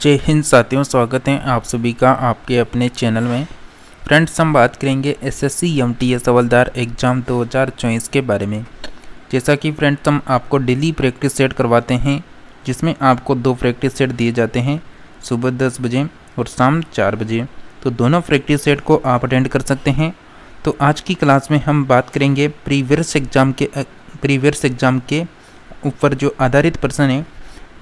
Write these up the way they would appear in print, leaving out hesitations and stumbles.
जय हिंद साथियों, स्वागत है आप सभी का आपके अपने चैनल में। फ्रेंड्स, हम बात करेंगे एसएससी एमटीएस हवलदार एग्ज़ाम 2024 के बारे में। जैसा कि फ्रेंड्स, हम आपको डेली प्रैक्टिस सेट करवाते हैं, जिसमें आपको 2 प्रैक्टिस सेट दिए जाते हैं, सुबह 10 बजे और शाम 4 बजे। तो दोनों प्रैक्टिस सेट को आप अटेंड कर सकते हैं। तो आज की क्लास में हम बात करेंगे प्रीवियस एग्ज़ाम के ऊपर जो आधारित प्रश्न है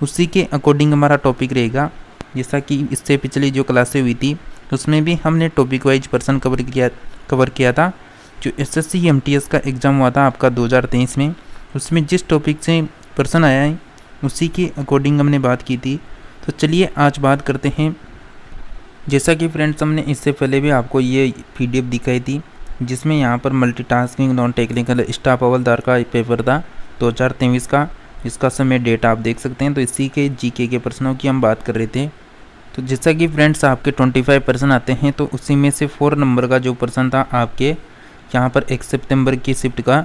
उसी के अकॉर्डिंग हमारा टॉपिक रहेगा। जैसा कि इससे पिछली जो क्लासें हुई थी उसमें भी हमने टॉपिक वाइज पर्सन कवर किया था। जो एसएससी एमटीएस का एग्ज़ाम हुआ था आपका 2023 में, उसमें जिस टॉपिक से पर्सन आया है उसी के अकॉर्डिंग हमने बात की थी। तो चलिए आज बात करते हैं। जैसा कि फ्रेंड्स, हमने इससे पहले भी आपको ये PDF दिखाई थी, जिसमें यहाँ पर मल्टीटास्किंग नॉन टेक्निकल स्टाफ हवलदार का पेपर था 2023 का, जिसका समय डेट आप देख सकते हैं। तो इसी के जीके के प्रश्नों की हम बात कर रहे थे। तो जैसा कि फ्रेंड्स आपके 25 प्रश्न आते हैं, तो उसी में से 4 नंबर का जो प्रश्न था आपके यहाँ पर 1 सितंबर की शिफ्ट का,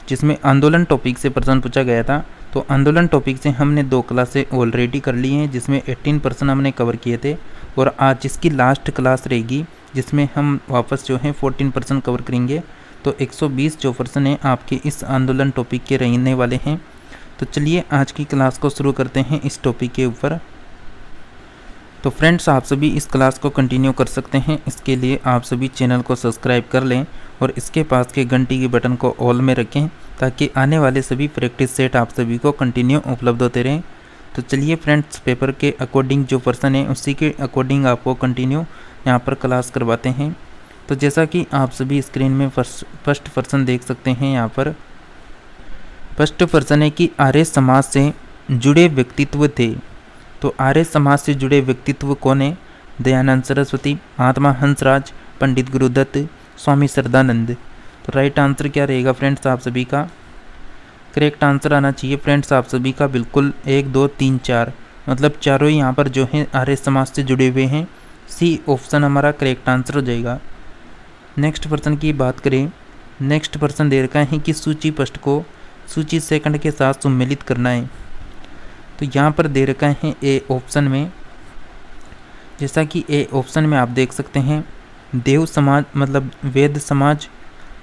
जिसमें आंदोलन टॉपिक से प्रश्न पूछा गया था। तो आंदोलन टॉपिक से हमने 2 क्लासें ऑलरेडी कर ली हैं, जिसमें 18 प्रश्न हमने कवर किए थे। और आज इसकी लास्ट क्लास रहेगी, जिसमें हम वापस जो है 14 प्रश्न कवर करेंगे। तो 120 जो प्रश्न हैं आपके इस आंदोलन टॉपिक के रहने वाले हैं। तो चलिए आज की क्लास को शुरू करते हैं इस टॉपिक के ऊपर। तो फ्रेंड्स, आप सभी इस क्लास को कंटिन्यू कर सकते हैं। इसके लिए आप सभी चैनल को सब्सक्राइब कर लें और इसके पास के घंटी के बटन को ऑल में रखें, ताकि आने वाले सभी प्रैक्टिस सेट आप सभी को कंटिन्यू उपलब्ध होते रहें। तो चलिए फ्रेंड्स, पेपर के अकॉर्डिंग जो पर्सन है उसी के अकॉर्डिंग आपको कंटिन्यू यहाँ पर क्लास करवाते हैं। तो जैसा कि आप सभी स्क्रीन में फर्स्ट पर्सन देख सकते हैं, यहाँ पर फर्स्ट पर्सन है कि आर्य समाज से जुड़े व्यक्तित्व थे। तो आर्य समाज से जुड़े व्यक्तित्व कौन है? दयानंद सरस्वती, महात्मा हंसराज, पंडित गुरुदत्त, स्वामी श्रद्धानंद। तो राइट आंसर क्या रहेगा फ्रेंड्स आप सभी का? करेक्ट आंसर आना चाहिए फ्रेंड्स आप सभी का बिल्कुल 1, 2, 3, 4, मतलब चारों यहाँ पर जो है आर्य समाज से जुड़े हुए हैं। सी ऑप्शन हमारा करेक्ट आंसर हो जाएगा। नेक्स्ट पर्सन की बात करें, नेक्स्ट पर्सन दे रखा है कि सूची फर्स्ट को सूची सेकंड के साथ सम्मिलित करना है। तो यहाँ पर दे रखा है ए ऑप्शन में। जैसा कि ए ऑप्शन में आप देख सकते हैं, देव समाज मतलब वेद समाज,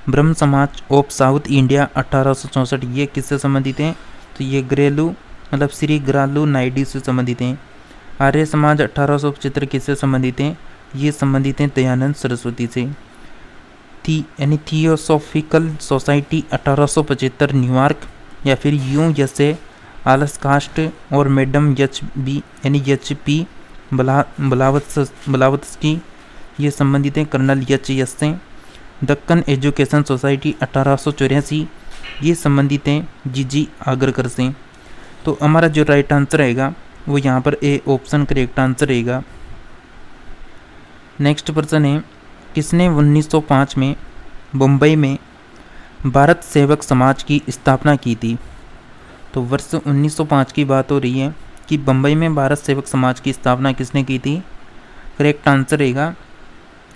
ब्रह्म समाज ऑफ साउथ इंडिया 1864, ये किससे संबंधित हैं? तो ये घरेलू मतलब श्री ग्रालू नायडू से संबंधित हैं। आर्य समाज 1875 किससे संबंधित हैं? ये संबंधित हैं दयानंद सरस्वती से। यानी थियोसॉफिकल सोसाइटी 1875 न्यूयॉर्क, या फिर यूं जैसे आलस कास्ट और मैडम HP ब्लावत्स्की, ये संबंधित हैं कर्नल HS से। दक्कन एजुकेशन सोसाइटी 1884, ये संबंधित हैं GG आगरकर से। तो हमारा जो राइट आंसर रहेगा वो यहाँ पर ए ऑप्शन करेक्ट आंसर रहेगा। नेक्स्ट पर्सन है, किसने 1905 में मुंबई में भारत सेवक समाज की स्थापना की थी? तो वर्ष 1905 की बात हो रही है कि बम्बई में भारत सेवक समाज की स्थापना किसने की थी? करेक्ट आंसर रहेगा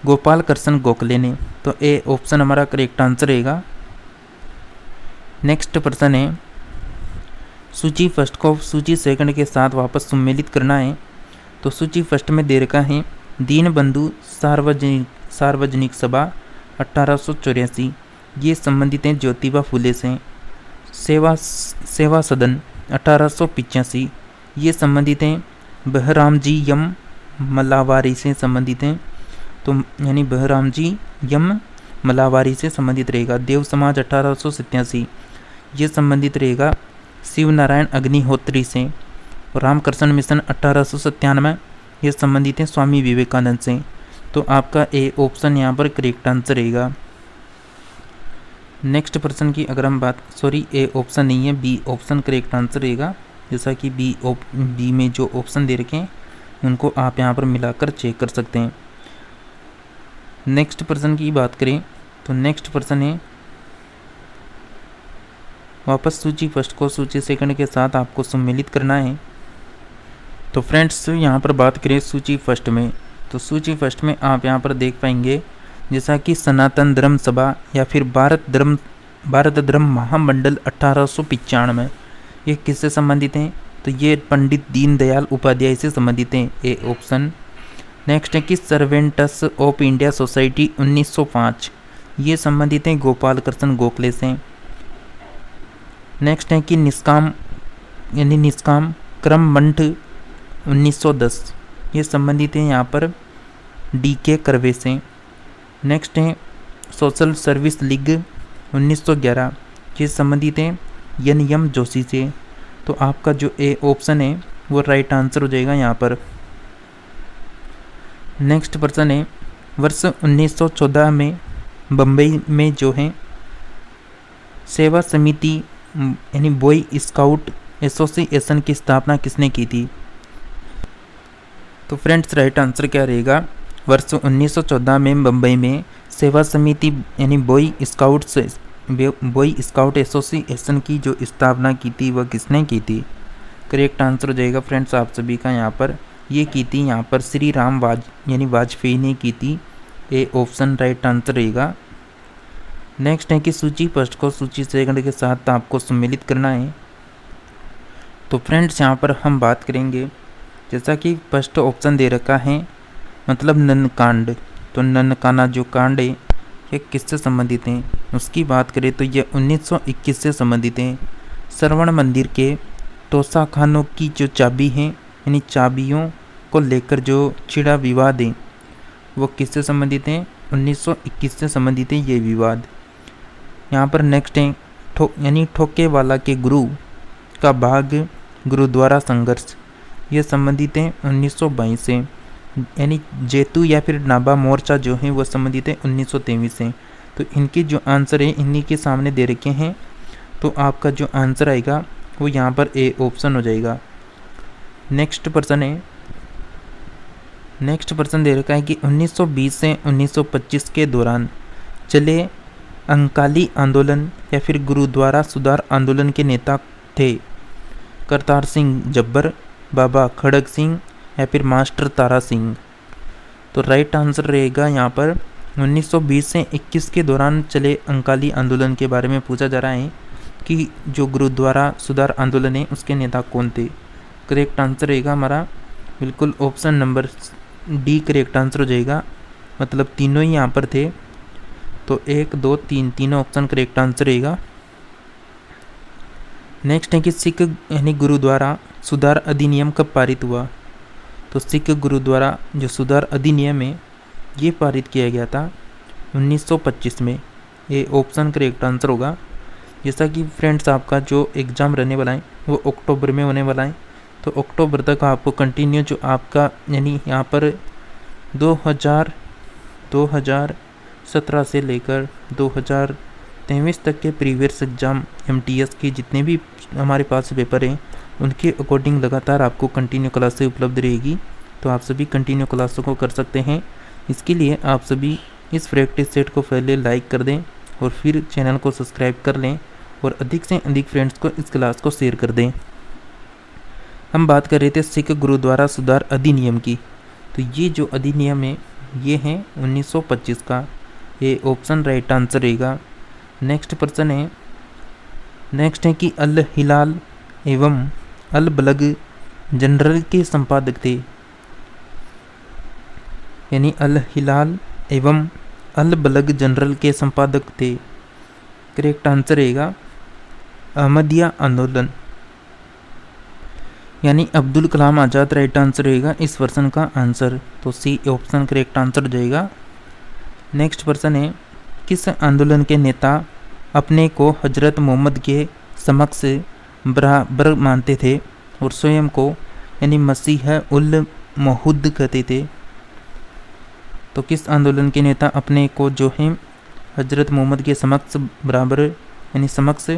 गोपाल कृष्ण गोखले ने। तो ए ऑप्शन हमारा करेक्ट आंसर रहेगा। नेक्स्ट पर्सन है, सूची फर्स्ट को सूची सेकंड के साथ वापस सम्मिलित करना है। तो सूची फर्स्ट में दे रखा है दीनबंधु सार्वजनिक सभा 1884, ये संबंधित हैं ज्योतिबा फुले से। सेवा सदन 1885, ये संबंधित हैं बहराम जी यम मलावारी से संबंधित हैं। तो यानी बहराम जी यम मलावारी से संबंधित रहेगा। देव समाज 1887, ये संबंधित रहेगा शिव नारायण अग्निहोत्री से। और रामकृष्ण मिशन 1897, ये संबंधित हैं स्वामी विवेकानंद से। तो आपका ए ऑप्शन यहाँ पर करेक्ट आंसर रहेगा। नेक्स्ट पर्सन की अगर हम बात, ए ऑप्शन नहीं है, बी ऑप्शन करेक्ट आंसर रहेगा। जैसा कि बी में जो ऑप्शन दे रखे हैं उनको आप यहाँ पर मिलाकर चेक कर सकते हैं। नेक्स्ट पर्सन की बात करें तो नेक्स्ट पर्सन है, वापस सूची फर्स्ट को सूची सेकंड के साथ आपको सम्मिलित करना है। तो फ्रेंड्स, यहाँ पर बात करें सूची फर्स्ट में, तो सूची फर्स्ट में आप यहाँ पर देख पाएंगे जैसा कि सनातन धर्म सभा या फिर भारत धर्म महामंडल 1895, ये किससे संबंधित हैं? तो ये पंडित दीनदयाल उपाध्याय से संबंधित हैं, ए ऑप्शन। नेक्स्ट है कि सर्वेंटस ऑफ इंडिया सोसाइटी 1905, ये संबंधित हैं गोपाल कृष्ण गोखले से। नेक्स्ट है कि निष्काम यानी निष्काम क्रम मंठ 1910, ये संबंधित हैं यहाँ पर DK कर्वे से। नेक्स्ट है सोशल सर्विस लीग 1911, ये संबंधित हैं NM जोशी से। तो आपका जो ए ऑप्शन है वो राइट आंसर हो जाएगा यहाँ पर। नेक्स्ट प्रश्न है वर्ष 1914 में बम्बई में जो है सेवा समिति यानी बॉय स्काउट एसोसिएशन की स्थापना किसने की थी? तो फ्रेंड्स राइट आंसर क्या रहेगा? वर्ष 1914 में बम्बई में सेवा समिति यानी बॉय स्काउट एसोसिएशन की जो स्थापना की थी वह किसने की थी? करेक्ट आंसर हो जाएगा फ्रेंड्स आप सभी का यहाँ पर, ये की थी यहाँ पर श्री राम वाजपेयी ने की थी। ए ऑप्शन राइट आंसर रहेगा। नेक्स्ट है कि सूची फर्स्ट को सूची सेकंड के साथ आपको सम्मिलित करना है। तो फ्रेंड्स यहाँ पर हम बात करेंगे, जैसा कि फर्स्ट ऑप्शन दे रखा है मतलब नन्नकांड, तो ननकाना जो कांड है ये किससे संबंधित हैं? उसकी बात करें तो ये 1921 से संबंधित हैं। श्रवण मंदिर के तोसा खानों की जो चाबी है यानी चाबियों को लेकर जो छिड़ा विवाद है वो किससे संबंधित हैं? 1921 से संबंधित है ये विवाद। यहाँ पर नेक्स्ट है यानी ठोकेवाला के गुरु का भाग गुरुद्वारा संघर्ष, ये संबंधित है 1922 से। यानी जेतू या फिर नाभा मोर्चा जो है वो संबंधित है 1923 से। तो इनके जो आंसर है इन्हीं के सामने दे रखे हैं, तो आपका जो आंसर आएगा वो यहाँ पर ए ऑप्शन हो जाएगा। नेक्स्ट प्रश्न दे रखा है कि 1920 से 1925 के दौरान चले अंकाली आंदोलन या फिर गुरुद्वारा सुधार आंदोलन के नेता थे करतार सिंह जब्बर, बाबा खड़ग सिंह या फिर मास्टर तारा सिंह। तो राइट आंसर रहेगा यहाँ पर 1920 से 21 के दौरान चले अंकाली आंदोलन के बारे में पूछा जा रहा है कि जो गुरुद्वारा सुधार आंदोलन है उसके नेता कौन थे। करेक्ट आंसर रहेगा हमारा बिल्कुल option number D correct answer हो जाएगा, मतलब तीनों ही यहाँ पर थे। तो 1 2 3 तीनों ऑप्शन करेक्ट आंसर रहेगा। नेक्स्ट है कि सिख यानी गुरुद्वारा सुधार अधिनियम कब पारित हुआ? तो सिख गुरुद्वारा जो सुधार अधिनियम है ये पारित किया गया था 1925 में। ये ऑप्शन करेक्ट आंसर होगा। जैसा कि फ्रेंड्स आपका जो एग्ज़ाम रहने वाला है वो अक्टूबर में होने वाला है, तो अक्टूबर तक आपको कंटिन्यू जो आपका यानी यहाँ पर 2017 से लेकर 2023 तक के प्रीवियस एग्ज़ाम MTS के जितने भी हमारे पास पेपर हैं उनके अकॉर्डिंग लगातार आपको कंटिन्यू क्लासें उपलब्ध रहेगी। तो आप सभी कंटिन्यू क्लासों को कर सकते हैं। इसके लिए आप सभी इस प्रैक्टिस सेट को पहले लाइक कर दें और फिर चैनल को सब्सक्राइब कर लें और अधिक से अधिक फ्रेंड्स को इस क्लास को शेयर कर दें। हम बात कर रहे थे सिख गुरुद्वारा सुधार अधिनियम की, तो ये जो अधिनियम है ये है 1925 का। ये ऑप्शन राइट आंसर रहेगा। नेक्स्ट है कि अल हिलाल एवं अल बलग जनरल के संपादक थे, यानी अल हिलाल एवं अल बलग जनरल के संपादक थे। करेक्ट आंसर रहेगा अहमदिया आंदोलन, यानी अब्दुल कलाम आज़ाद राइट आंसर रहेगा इस वर्षन का आंसर। तो सी ऑप्शन करेक्ट आंसर हो जाएगा। नेक्स्ट पर्सन है किस आंदोलन के नेता अपने को हजरत मोहम्मद के समक्ष बराबर मानते थे और स्वयं को यानी मसीह उल महुद कहते थे? तो किस आंदोलन के नेता अपने को जो है हजरत मोहम्मद के समक्ष बराबर यानी समक्ष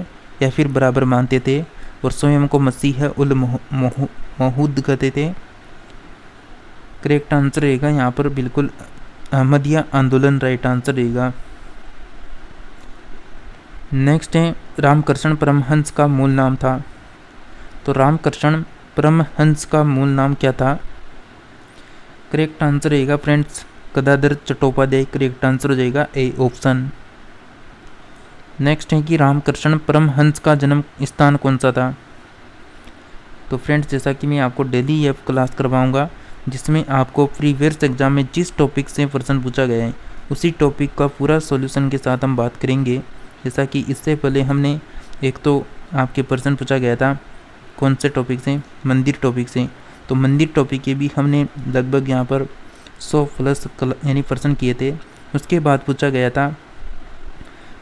या फिर बराबर मानते थे और स्वयं को मसीह उल महुद कहते थे? करेक्ट आंसर रहेगा यहाँ पर बिल्कुल अहमदिया आंदोलन राइट आंसर रहेगा। नेक्स्ट है रामकृष्ण परमहंस का मूल नाम था, तो रामकृष्ण परमहंस का मूल नाम क्या था? करेक्ट आंसर रहेगा friends Gadadhar Chattopadhyay. Correct answer हो जाएगा ए ऑप्शन। नेक्स्ट है कि रामकृष्ण परमहंस का जन्म स्थान कौन सा था? तो फ्रेंड्स जैसा कि मैं आपको डेली ये क्लास करवाऊंगा जिसमें आपको प्रीवियस एग्जाम में जिस टॉपिक से प्रश्न पूछा गया है उसी टॉपिक का पूरा सॉल्यूशन के साथ हम बात करेंगे। जैसा कि इससे पहले हमने एक तो आपके प्रश्न पूछा गया था कौन से टॉपिक से, मंदिर टॉपिक से। तो मंदिर टॉपिक के भी हमने लगभग यहाँ पर 100+ यानी प्रश्न किए थे। उसके बाद पूछा गया था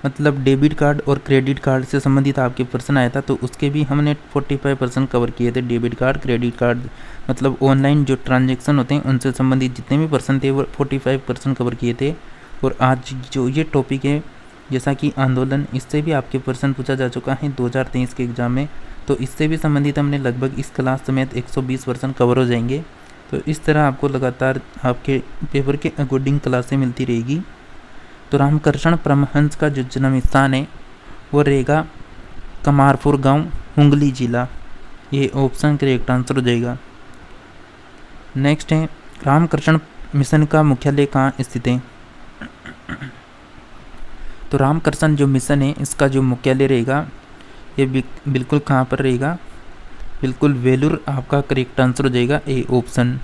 मतलब डेबिट कार्ड और क्रेडिट कार्ड से संबंधित आपके प्रश्न आया था, तो उसके भी हमने 45% कवर किए थे। डेबिट कार्ड, क्रेडिट कार्ड मतलब ऑनलाइन जो ट्रांजैक्शन होते हैं उनसे संबंधित जितने भी प्रश्न थे वो 45% कवर किए थे। और आज जो ये टॉपिक है जैसा कि आंदोलन, इससे भी आपके प्रश्न पूछा जा चुका है 2023 के एग्ज़ाम में, तो इससे भी संबंधित हमने लगभग इस क्लास समेत 120% कवर हो जाएंगे। तो इस तरह आपको लगातार आपके पेपर के अकॉर्डिंग क्लासें मिलती रहेगी। तो रामकृष्ण परमहंस का जो जन्म स्थान है वो रहेगा कमारपुर गांव, हुंगली जिला। ये ऑप्शन करेक्ट आंसर हो जाएगा। नेक्स्ट है रामकृष्ण मिशन का मुख्यालय कहाँ स्थित है। तो रामकृष्ण जो मिशन है इसका जो मुख्यालय रहेगा ये बिल्कुल कहाँ पर रहेगा, बिल्कुल वेलूर आपका करेक्ट आंसर हो जाएगा, ए ऑप्शन।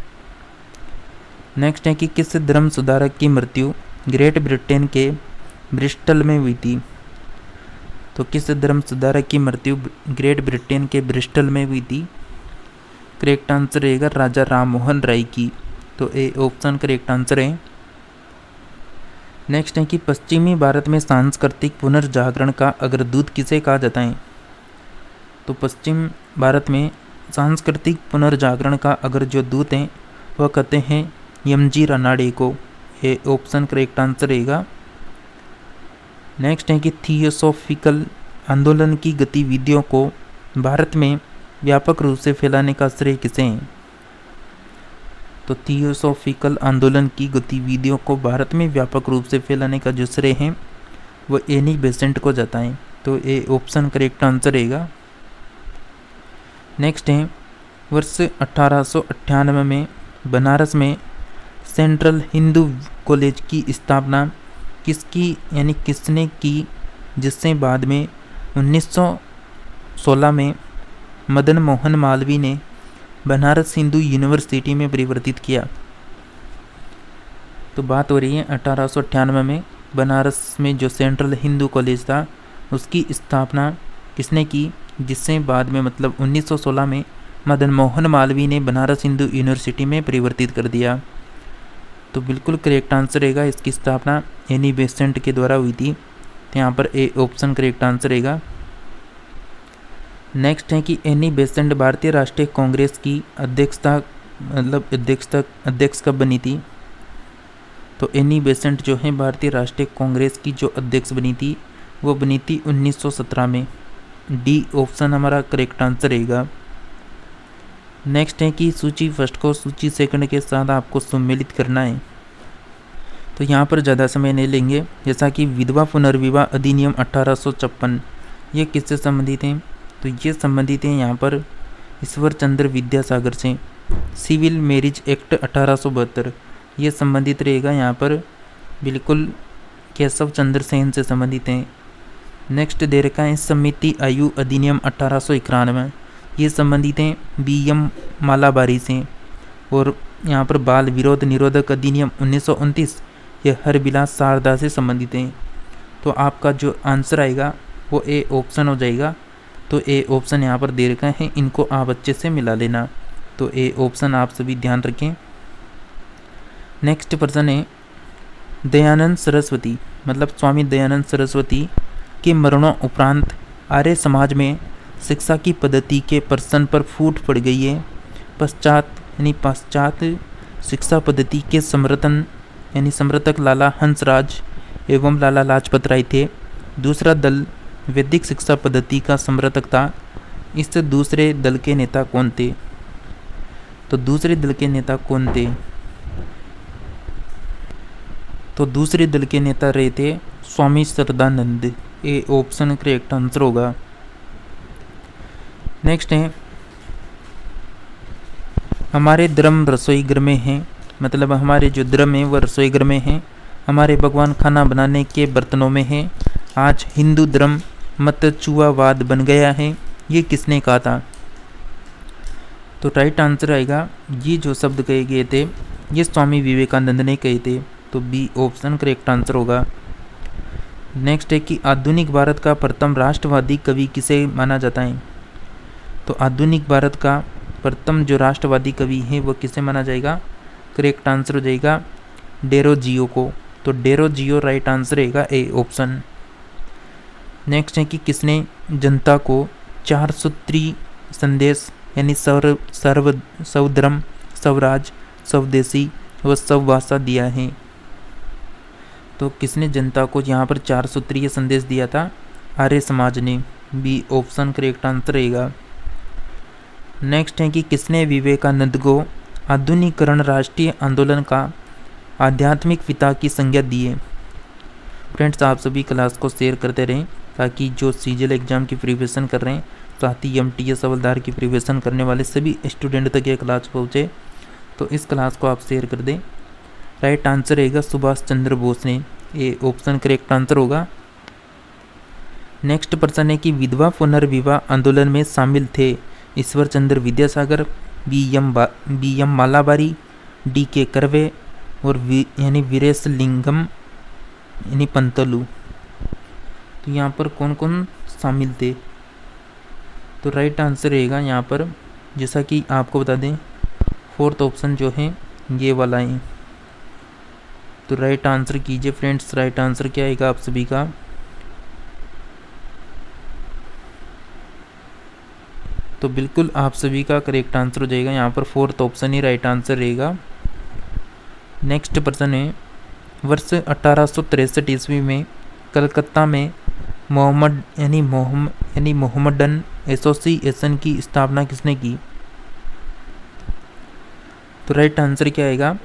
नेक्स्ट है कि किस धर्म सुधारक की मृत्यु ग्रेट ब्रिटेन के ब्रिस्टल में हुई थी। तो किस धर्म सुधारक की मृत्यु ग्रेट ब्रिटेन के ब्रिस्टल में हुई थी। करेक्ट आंसर रहेगा राजा राममोहन राय की। तो ए ऑप्शन करेक्ट आंसर है। नेक्स्ट है कि पश्चिमी भारत में सांस्कृतिक पुनर्जागरण का अग्रदूत किसे कहा जाता है। तो पश्चिम भारत में सांस्कृतिक पुनर्जागरण का अगर जो दूत हैं वह कहते हैं एम.जी. रानाडे को। ये ऑप्शन करेक्ट आंसर रहेगा। नेक्स्ट है कि थियोसॉफिकल आंदोलन की गतिविधियों को भारत में व्यापक रूप से फैलाने का श्रेय किसे है। तो थियोसॉफिकल आंदोलन की गतिविधियों को भारत में व्यापक रूप से फैलाने का जो श्रेय है वो एनी बेसेंट को जाता है। तो ये ऑप्शन करेक्ट आंसर रहेगा। नेक्स्ट है वर्ष 1898 में बनारस में सेंट्रल हिंदू कॉलेज की स्थापना किसकी यानी किसने की, जिससे बाद में 1916 में मदन मोहन मालवीय ने बनारस हिंदू यूनिवर्सिटी में परिवर्तित किया। तो बात हो रही है 1898 में बनारस में जो सेंट्रल हिंदू कॉलेज था उसकी स्थापना किसने की, जिससे बाद में मतलब 1916 में मदन मोहन मालवीय ने बनारस हिंदू यूनिवर्सिटी में परिवर्तित कर दिया। तो बिल्कुल करेक्ट आंसर रहेगा, इसकी स्थापना एनी बेसेंट के द्वारा हुई थी। तो यहाँ पर ए ऑप्शन करेक्ट आंसर रहेगा। नेक्स्ट है कि एनी बेसेंट भारतीय राष्ट्रीय कांग्रेस की अध्यक्ष कब बनी थी। तो एनी बेसेंट जो है भारतीय राष्ट्रीय कांग्रेस की जो अध्यक्ष बनी थी वो बनी थी 1917 में। डी ऑप्शन हमारा करेक्ट आंसर रहेगा। नेक्स्ट है कि सूची फर्स्ट को सूची सेकंड के साथ आपको सम्मिलित करना है। तो यहाँ पर ज़्यादा समय नहीं लेंगे। जैसा कि विधवा पुनर्विवाह अधिनियम 1856 ये किससे संबंधित हैं। तो ये संबंधित हैं यहाँ पर ईश्वर चंद्र विद्यासागर से। सिविल मैरिज एक्ट 1872 ये संबंधित रहेगा यहाँ पर बिल्कुल केशव चंद्र सेन से संबंधित हैं। नेक्स्ट दे रखा है समिति आयु अधिनियम 1891 ये संबंधित हैं बी.एम. मालाबारी से। और यहाँ पर बाल विरोध निरोधक अधिनियम 1929 ये हरबिलास शारदा से संबंधित हैं। तो आपका जो आंसर आएगा वो ए ऑप्शन हो जाएगा। तो ए ऑप्शन यहाँ पर दे रखा है, इनको आप अच्छे से मिला लेना। तो ए ऑप्शन आप सभी ध्यान रखें। नेक्स्ट प्रश्न है दयानंद सरस्वती मतलब स्वामी दयानंद सरस्वती के मरणों उपरांत आर्य समाज में शिक्षा की पद्धति के प्रश्न पर फूट पड़ गई है। पाश्चात शिक्षा पद्धति के समर्थक लाला हंसराज एवं लाला लाजपत राय थे। दूसरा दल वैदिक शिक्षा पद्धति का समर्थक था। इस दूसरे दल के नेता कौन थे। तो दूसरे दल के नेता कौन थे। तो दूसरे दल के नेता रहे थे Swami Shraddhanand. A option correct answer होगा। नेक्स्ट है हमारे धर्म रसोई घर में है मतलब हमारे जो धर्म है वह रसोई घर में है। हमारे भगवान खाना बनाने के बर्तनों में है। आज हिंदू धर्म मतचुआवाद बन गया है। ये किसने कहा था। तो राइट आंसर आएगा, ये जो शब्द कहे गए थे ये स्वामी विवेकानंद ने कहे थे, तो बी ऑप्शन करेक्ट आंसर होगा। नेक्स्ट है कि आधुनिक भारत का प्रथम राष्ट्रवादी कवि किसे माना जाता है। तो आधुनिक भारत का प्रथम जो राष्ट्रवादी कवि है वो किसे माना जाएगा, करेक्ट आंसर हो जाएगा डेरोजियो को, तो डेरोजियो राइट आंसर रहेगा ए ऑप्शन। नेक्स्ट है कि किसने जनता को 4 सूत्री संदेश यानी सर्वधर्म, स्वराज, स्वदेशी व स्वभाषा दिया है। तो किसने जनता को यहाँ पर 4 सूत्रीय संदेश दिया था, आर्य समाज ने, बी ऑप्शन करेक्ट आंसर रहेगा। नेक्स्ट है कि किसने विवेकानंद को आधुनिकीकरण राष्ट्रीय आंदोलन का आध्यात्मिक पिता की संज्ञा दी है। फ्रेंड्स आप सभी क्लास को शेयर करते रहें ताकि जो सीजीएल एग्जाम की प्रिपरेशन कर रहे हैं, साथ ही एमटीएस हवलदार की प्रिपरेशन करने वाले सभी स्टूडेंट तक ये क्लास पहुँचे, तो इस क्लास को आप शेयर कर दें। राइट आंसर रहेगा सुभाष चंद्र बोस ने, ए ऑप्शन करेक्ट आंसर होगा। नेक्स्ट प्रश्न है कि विधवा पुनर्विवाह आंदोलन में शामिल थे Ishwar Chandra Vidyasagar, B M Malabari, D के करवे और यानी वीरेशलिंगम यानी पंतलू। तो यहाँ पर कौन कौन शामिल थे, तो राइट आंसर रहेगा यहाँ पर, जैसा कि आपको बता दें, फोर्थ ऑप्शन जो है ये वाला है। तो राइट आंसर कीजिए फ्रेंड्स, राइट आंसर क्या आएगा आप सभी का, तो बिल्कुल आप सभी का करेक्ट आंसर हो जाएगा यहाँ पर फोर्थ ऑप्शन ही राइट आंसर रहेगा। नेक्स्ट प्रश्न है, वर्ष 1863 ईस्वी में कलकत्ता में मोहम्मडन एसोसिएशन की स्थापना किसने की। तो राइट आंसर क्या आएगा,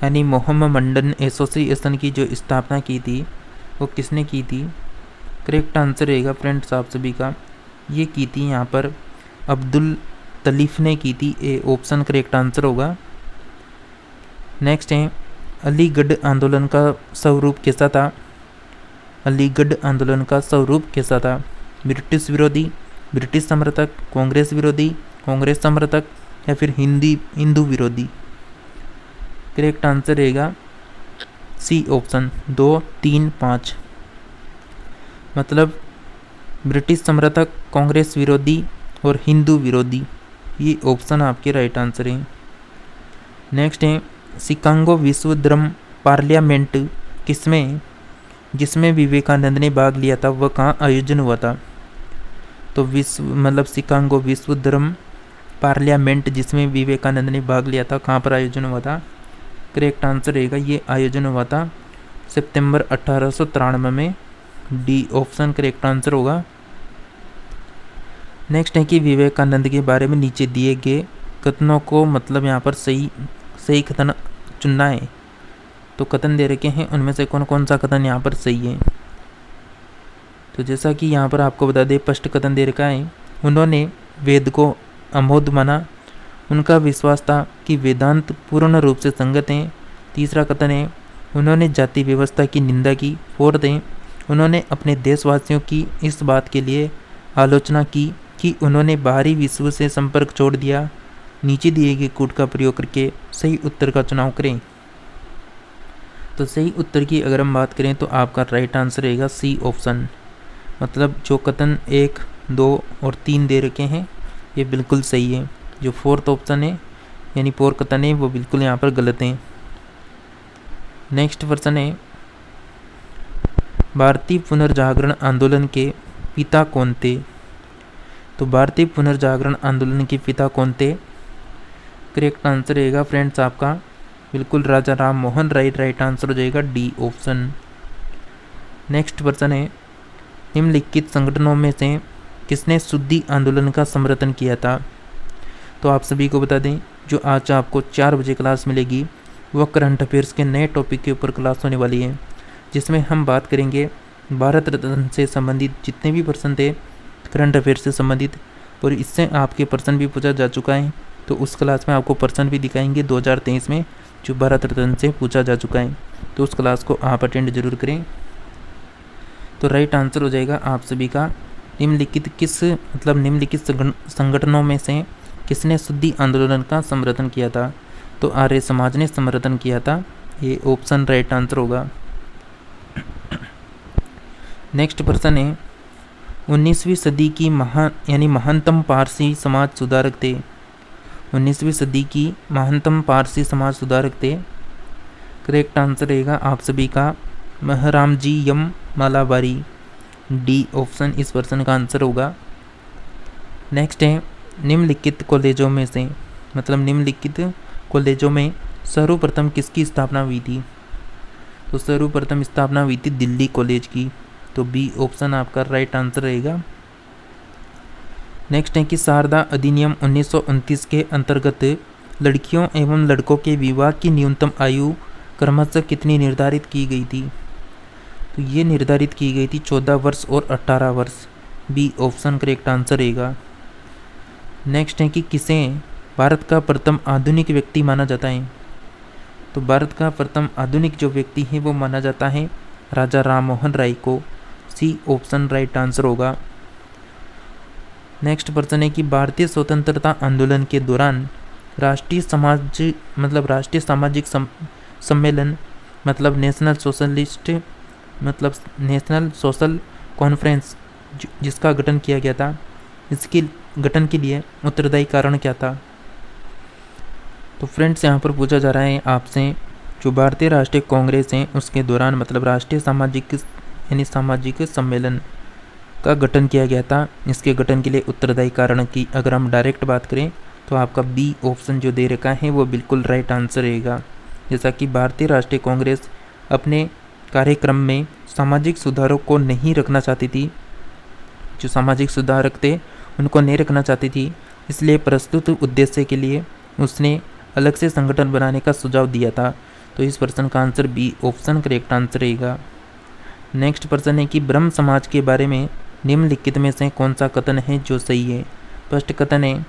यानी मोहम्मडन एसोसिएशन की जो स्थापना की थी वो किसने की थी, करेक्ट आंसर रहेगा फ्रेंड्स आप सभी का, ये की थी यहाँ पर अब्दुल तलीफ ने की थी, ए ऑप्शन करेक्ट आंसर होगा। नेक्स्ट है, अलीगढ़ आंदोलन का स्वरूप कैसा था, अलीगढ़ आंदोलन का स्वरूप कैसा था, ब्रिटिश विरोधी, ब्रिटिश समर्थक, कांग्रेस विरोधी, कांग्रेस समर्थक या फिर हिंदू विरोधी। करेक्ट आंसर रहेगा सी ऑप्शन 2, 3, 5, मतलब ब्रिटिश समर्थक, कांग्रेस विरोधी और हिंदू विरोधी, ये ऑप्शन आपके राइट आंसर हैं। नेक्स्ट है, शिकागो विश्व धर्म पार्लियामेंट किसमें जिसमें विवेकानंद ने भाग लिया था वह कहाँ आयोजन हुआ था। तो शिकागो विश्व धर्म पार्लियामेंट जिसमें विवेकानंद ने भाग लिया था, कहाँ पर आयोजन हुआ था, करेक्ट आंसर रहेगा ये आयोजन हुआ था सितंबर 1893 में, डी ऑप्शन करेक्ट आंसर होगा। नेक्स्ट है कि विवेकानंद के बारे में नीचे दिए गए कथनों को मतलब यहाँ पर सही कथन चुनना है। तो कथन दे रखे हैं, उनमें से कौन कौन सा कथन यहाँ पर सही है। तो जैसा कि यहाँ पर आपको बता दें, फर्स्ट कथन दे रखा है, उन्होंने वेद को अमोघ माना, उनका विश्वास था कि वेदांत पूर्ण रूप से संगत हैं। तीसरा कथन है, उन्होंने जाति व्यवस्था की निंदा की। फोर्थ है, उन्होंने अपने देशवासियों की इस बात के लिए आलोचना की कि उन्होंने बाहरी विश्व से संपर्क छोड़ दिया। नीचे दिए गए कूट का प्रयोग करके सही उत्तर का चुनाव करें। तो सही उत्तर की अगर हम बात करें तो आपका राइट आंसर रहेगा सी ऑप्शन, मतलब जो कथन 1, 2 और 3 दे रखे हैं ये बिल्कुल सही है। जो फोर्थ ऑप्शन है यानी 4 कथन है वो बिल्कुल यहाँ पर गलत हैं। नेक्स्ट प्रश्न है, भारतीय पुनर्जागरण आंदोलन के पिता कौन थे। तो भारतीय पुनर्जागरण आंदोलन के पिता कौन थे, करेक्ट आंसर रहेगा फ्रेंड्स आपका बिल्कुल राजा राम मोहन राय, राइट आंसर हो जाएगा डी ऑप्शन। नेक्स्ट प्रश्न है, निम्नलिखित संगठनों में से किसने शुद्धि आंदोलन का समर्थन किया था। तो आप सभी को बता दें, जो आज आपको 4 बजे क्लास मिलेगी वह करंट अफेयर्स के नए टॉपिक के ऊपर क्लास होने वाली है, जिसमें हम बात करेंगे भारत रत्न से संबंधित जितने भी प्रश्न थे करंट अफेयर्स से संबंधित, और इससे आपके प्रश्न भी पूछा जा चुका है। तो उस क्लास में आपको प्रश्न भी दिखाएंगे 2023 में जो भारत रत्न से पूछा जा चुका है, तो उस क्लास को आप अटेंड जरूर करें। तो राइट आंसर हो जाएगा आप सभी का निम्नलिखित संगठनों में से किसने शुद्धि आंदोलन का समर्थन किया था? तो आर्य समाज ने समर्थन किया था। ये ऑप्शन राइट आंसर होगा। नेक्स्ट प्रश्न है 19वीं सदी की महानतम पारसी समाज सुधारक थे। 19वीं सदी की महानतम पारसी समाज सुधारक थे। करेक्ट आंसर रहेगा आप सभी का महरामजी यम मालाबारी। डी ऑप्शन इस प्रश्न का आंसर होगा। नेक्स्ट है निम्नलिखित कॉलेजों में से निम्नलिखित कॉलेजों में सर्वप्रथम किसकी स्थापना हुई थी? तो सर्वप्रथम स्थापना हुई थी दिल्ली कॉलेज की। तो बी ऑप्शन आपका राइट आंसर रहेगा। नेक्स्ट है कि शारदा अधिनियम 1929 के अंतर्गत लड़कियों एवं लड़कों के विवाह की न्यूनतम आयु क्रमशः कितनी निर्धारित की गई थी? तो ये निर्धारित की गई थी 14 वर्ष और 18 वर्ष। बी ऑप्शन करेक्ट आंसर रहेगा। नेक्स्ट है कि किसे भारत का प्रथम आधुनिक व्यक्ति माना जाता है? तो भारत का प्रथम आधुनिक जो व्यक्ति है वो माना जाता है राजा राम मोहन राय को। सी ऑप्शन राइट आंसर होगा। नेक्स्ट प्रश्न है कि भारतीय स्वतंत्रता आंदोलन के दौरान राष्ट्रीय सामाजिक सम्मेलन नेशनल सोशल कॉन्फ्रेंस जिसका गठन किया गया था, इसके गठन के लिए उत्तरदायी कारण क्या था? तो फ्रेंड्स यहाँ पर पूछा जा रहा है आपसे जो भारतीय राष्ट्रीय कांग्रेस है उसके दौरान राष्ट्रीय सामाजिक सम्मेलन का गठन किया गया था, इसके गठन के लिए उत्तरदायी कारण की अगर हम डायरेक्ट बात करें तो आपका बी ऑप्शन जो दे रखा है वो बिल्कुल राइट आंसर रहेगा। जैसा कि भारतीय राष्ट्रीय कांग्रेस अपने कार्यक्रम में सामाजिक सुधारों को नहीं रखना चाहती थी, जो सामाजिक सुधारक थे उनको नहीं रखना चाहती थी, इसलिए प्रस्तुत उद्देश्य के लिए उसने अलग से संगठन बनाने का सुझाव दिया था। तो इस प्रश्न का answer B option correct answer रहेगा। नेक्स्ट प्रश्न है कि ब्रह्म समाज के बारे में निम्नलिखित में से कौन सा कथन है जो सही है? फर्स्ट कथन है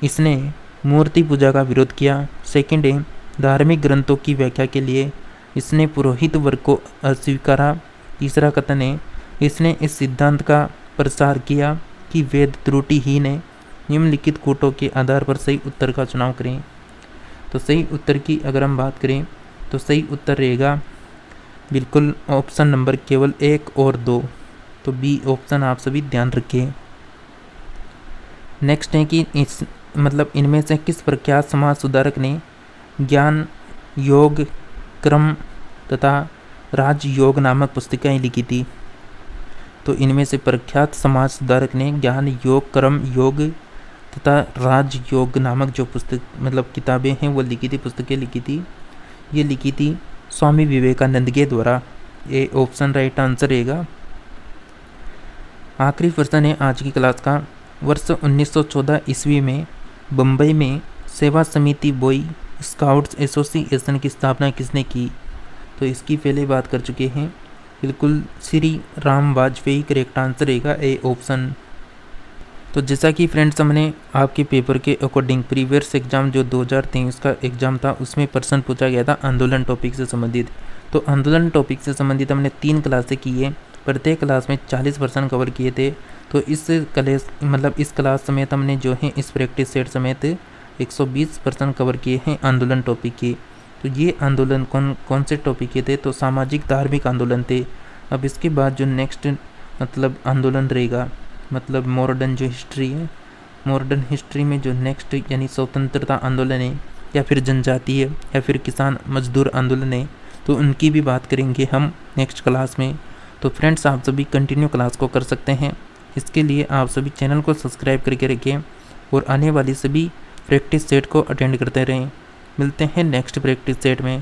इसने मूर्ति पूजा का विरोध किया। सेकंड है धार्मिक ग्रंथों की व्याख्या के लिए इसने पुरोहित वर्ग को अस्वीकारा। तीसरा कथन है इसने इस सिद्धांत का प्रसार किया कि वेद त्रुटिहीन है। निम्नलिखित कूटों के आधार पर सही उत्तर का चुनाव करें। तो सही उत्तर की अगर हम बात करें तो सही उत्तर रहेगा बिल्कुल ऑप्शन नंबर केवल 1 और 2। तो बी ऑप्शन आप सभी ध्यान रखें। नेक्स्ट है कि इनमें से किस प्रख्यात समाज सुधारक ने ज्ञान योग क्रम तथा राजयोग नामक पुस्तिकाएं लिखी थी? तो इनमें से प्रख्यात समाज सुधारक ने ज्ञान योग क्रम योग तथा राजयोग नामक जो किताबें हैं वो लिखी थी, पुस्तकें लिखी थी, ये लिखी थी स्वामी विवेकानंद के द्वारा। ये ऑप्शन राइट आंसर रहेगा। आखिरी प्रश्न है आज की क्लास का। वर्ष 1914 ईस्वी में बम्बई में सेवा समिति बॉय स्काउट्स एसोसिएशन की स्थापना किसने की? तो इसकी पहले बात कर चुके हैं, बिल्कुल श्री राम वाजपेयी करेक्ट आंसर रहेगा ए ऑप्शन। तो जैसा कि फ्रेंड्स हमने आपके पेपर के अकॉर्डिंग प्रीवियस एग्जाम जो 2023 का एग्जाम था उसमें प्रश्न पूछा गया था आंदोलन टॉपिक से संबंधित। तो आंदोलन टॉपिक से संबंधित हमने 3 क्लासें की है, प्रत्येक क्लास में 40 प्रश्न कवर किए थे। तो इस क्लास समेत हमने जो है इस प्रैक्टिस सेट समेत 120 प्रश्न कवर किए हैं आंदोलन टॉपिक के। तो ये आंदोलन कौन से टॉपिक के थे? तो सामाजिक धार्मिक आंदोलन थे। अब इसके बाद जो नेक्स्ट आंदोलन रहेगा मॉडर्न जो हिस्ट्री है, मॉडर्न हिस्ट्री में जो नेक्स्ट यानी स्वतंत्रता आंदोलन है या फिर जनजातीय या फिर किसान मजदूर आंदोलन है, तो उनकी भी बात करेंगे हम नेक्स्ट क्लास में। तो फ्रेंड्स आप सभी कंटिन्यू क्लास को कर सकते हैं। इसके लिए आप सभी चैनल को सब्सक्राइब करके रखें और आने वाली सभी प्रैक्टिस सेट को अटेंड करते रहें। मिलते हैं नेक्स्ट प्रैक्टिस सेट में।